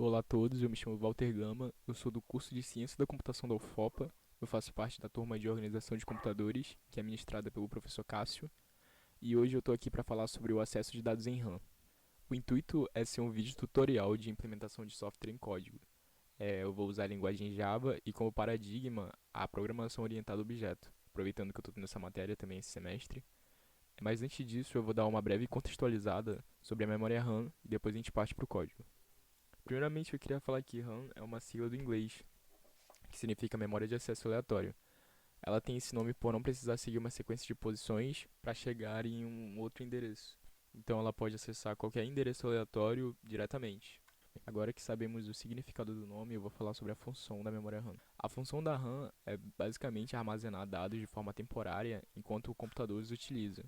Olá a todos, eu me chamo Walter Gama, eu sou do curso de Ciência da Computação da UFOPA, eu faço parte da turma de Organização de Computadores, que é ministrada pelo professor Cássio, e hoje eu estou aqui para falar sobre o acesso de dados em RAM. O intuito é ser um vídeo tutorial de implementação de software em código. Eu vou usar a linguagem Java e como paradigma a programação orientada a objeto, aproveitando que eu estou tendo essa matéria também esse semestre. Mas antes disso eu vou dar uma breve contextualizada sobre a memória RAM e depois a gente parte para o código. Primeiramente eu queria falar que RAM é uma sigla do inglês, que significa memória de acesso aleatório. Ela tem esse nome por não precisar seguir uma sequência de posições para chegar em um outro endereço. Então ela pode acessar qualquer endereço aleatório diretamente. Agora que sabemos o significado do nome, eu vou falar sobre a função da memória RAM. A função da RAM é basicamente armazenar dados de forma temporária enquanto o computador os utiliza.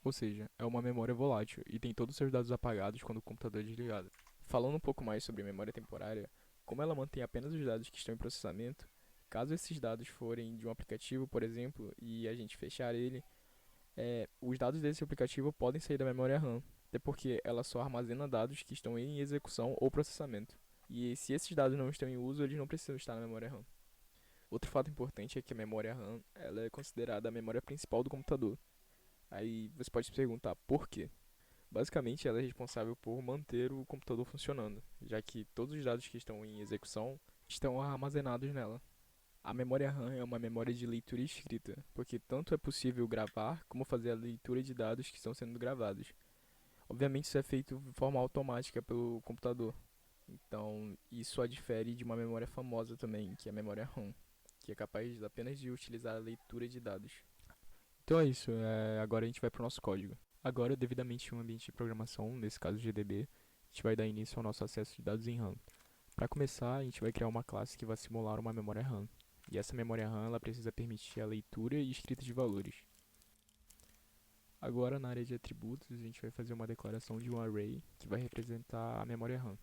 Ou seja, é uma memória volátil e tem todos os seus dados apagados quando o computador é desligado. Falando um pouco mais sobre memória temporária, como ela mantém apenas os dados que estão em processamento, caso esses dados forem de um aplicativo, por exemplo, e a gente fechar ele, os dados desse aplicativo podem sair da memória RAM, até porque ela só armazena dados que estão em execução ou processamento. E se esses dados não estão em uso, eles não precisam estar na memória RAM. Outro fato importante é que a memória RAM ela é considerada a memória principal do computador. Aí você pode se perguntar por quê? Basicamente, ela é responsável por manter o computador funcionando, já que todos os dados que estão em execução estão armazenados nela. A memória RAM é uma memória de leitura e escrita, porque tanto é possível gravar como fazer a leitura de dados que estão sendo gravados. Obviamente, isso é feito de forma automática pelo computador. Então, isso a difere de uma memória famosa também, que é a memória ROM, que é capaz apenas de utilizar a leitura de dados. Então é isso, agora a gente vai para o nosso código. Agora, devidamente em um ambiente de programação, nesse caso GDB, a gente vai dar início ao nosso acesso de dados em RAM. Para começar, a gente vai criar uma classe que vai simular uma memória RAM. E essa memória RAM ela precisa permitir a leitura e escrita de valores. Agora, na área de atributos, a gente vai fazer uma declaração de um array que vai representar a memória RAM.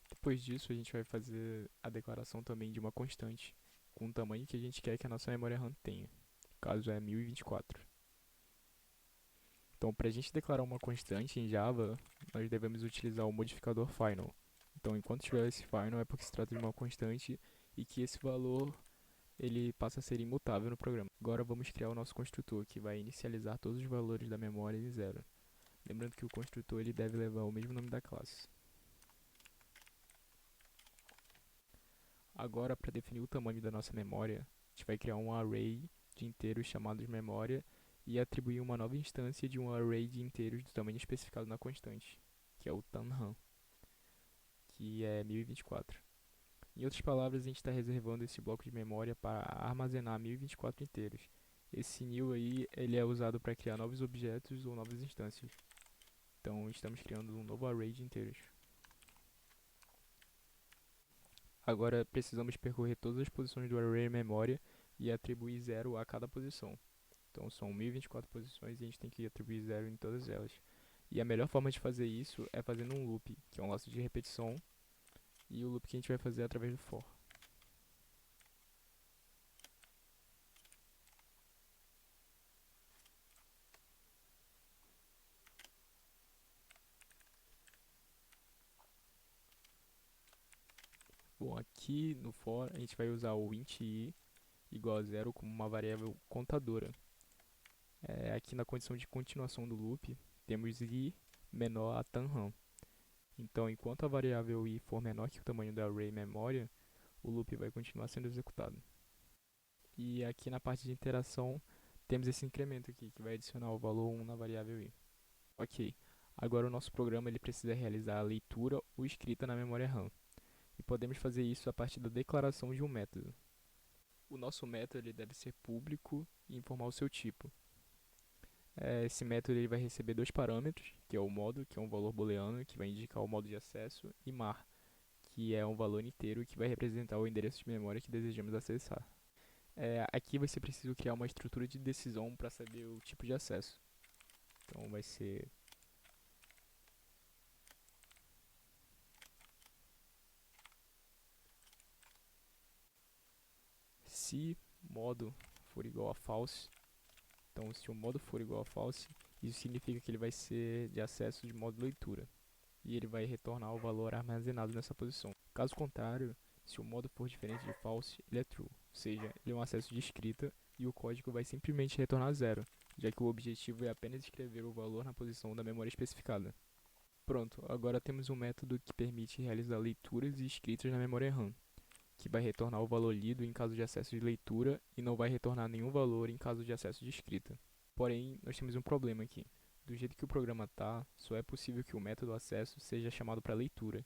Depois disso, a gente vai fazer a declaração também de uma constante, com o tamanho que a gente quer que a nossa memória RAM tenha. No caso é 1024. Então, para a gente declarar uma constante em Java, nós devemos utilizar o modificador final. Então, enquanto tiver esse final, é porque se trata de uma constante e que esse valor ele passa a ser imutável no programa. Agora vamos criar o nosso construtor, que vai inicializar todos os valores da memória em zero. Lembrando que o construtor ele deve levar o mesmo nome da classe. Agora, para definir o tamanho da nossa memória, a gente vai criar um array de inteiros chamados memória e atribuir uma nova instância de um array de inteiros do tamanho especificado na constante, que é o tanram, que é 1024. Em outras palavras, a gente está reservando esse bloco de memória para armazenar 1024 inteiros. Esse new aí ele é usado para criar novos objetos ou novas instâncias. Então estamos criando um novo array de inteiros. Agora precisamos percorrer todas as posições do array memória e atribuir zero a cada posição. Então são 1024 posições e a gente tem que atribuir zero em todas elas. E a melhor forma de fazer isso é fazendo um loop, que é um laço de repetição, e o loop que a gente vai fazer é através do for. Bom, aqui no for a gente vai usar o int i igual a zero como uma variável contadora. Aqui na condição de continuação do loop, temos i menor a tanram. Então, enquanto a variável i for menor que o tamanho da array memória, o loop vai continuar sendo executado. E aqui na parte de interação, temos esse incremento aqui, que vai adicionar o valor 1 na variável i. Ok, agora o nosso programa ele precisa realizar a leitura ou escrita na memória RAM. E podemos fazer isso a partir da declaração de um método. O nosso método ele deve ser público e informar o seu tipo. Esse método ele vai receber dois parâmetros, que é o modo, que é um valor booleano, que vai indicar o modo de acesso, e mar, que é um valor inteiro que vai representar o endereço de memória que desejamos acessar. Aqui vai ser preciso criar uma estrutura de decisão para saber o tipo de acesso. Então vai ser se modo for igual a false. Então se o modo for igual a false, isso significa que ele vai ser de acesso de modo leitura. e ele vai retornar o valor armazenado nessa posição. Caso contrário, se o modo for diferente de false, ele é true, ou seja, ele é um acesso de escrita e o código vai simplesmente retornar zero, já que o objetivo é apenas escrever o valor na posição da memória especificada. Pronto, agora temos um método que permite realizar leituras e escritas na memória RAM, que vai retornar o valor lido em caso de acesso de leitura e não vai retornar nenhum valor em caso de acesso de escrita. Porém, nós temos um problema aqui. Do jeito que o programa está, só é possível que o método acesso seja chamado para leitura.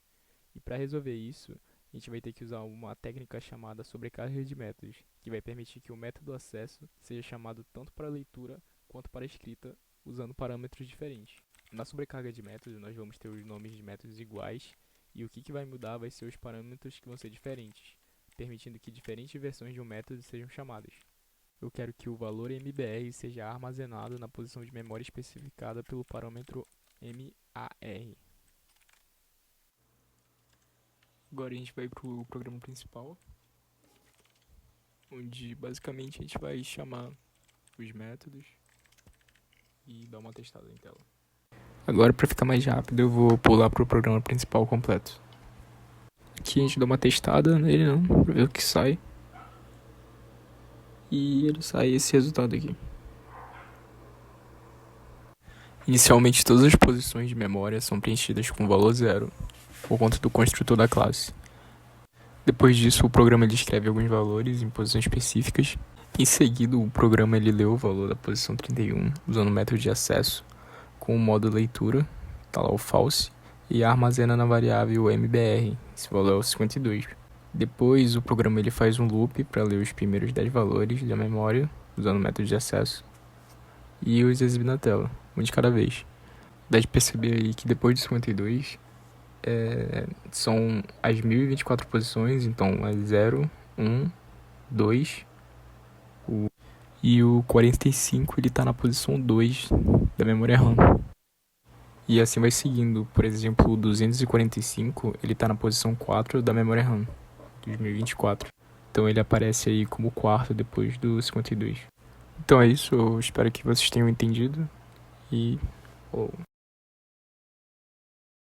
E para resolver isso, a gente vai ter que usar uma técnica chamada sobrecarga de métodos, que vai permitir que o método acesso seja chamado tanto para leitura quanto para escrita, usando parâmetros diferentes. Na sobrecarga de métodos, nós vamos ter os nomes de métodos iguais, e o que vai mudar vai ser os parâmetros que vão ser diferentes, permitindo que diferentes versões de um método sejam chamadas. Eu quero que o valor MBR seja armazenado na posição de memória especificada pelo parâmetro MAR. Agora a gente vai para o programa principal, onde basicamente a gente vai chamar os métodos e dar uma testada em tela. Agora, para ficar mais rápido, eu vou pular para o programa principal completo. Aqui a gente dá uma testada nele, para ver o que sai. E ele sai esse resultado aqui. Inicialmente, todas as posições de memória são preenchidas com valor zero, por conta do construtor da classe. Depois disso, o programa ele escreve alguns valores em posições específicas. Em seguida, o programa ele lê o valor da posição 31, usando o método de acesso, com o modo leitura, tá lá o false, e armazena na variável MBR, esse valor é o 52. Depois, o programa ele faz um loop para ler os primeiros 10 valores da memória, usando o método de acesso, e os exibe na tela, um de cada vez. Dá de perceber aí que depois de 52, são as 1024 posições, então é 0, 1, 2, e o 45 ele está na posição 2 da memória RAM. E assim vai seguindo, por exemplo, o 245 ele está na posição 4 da memória RAM, 2024. Então ele aparece aí como quarto depois do 52. Então é isso, eu espero que vocês tenham entendido e...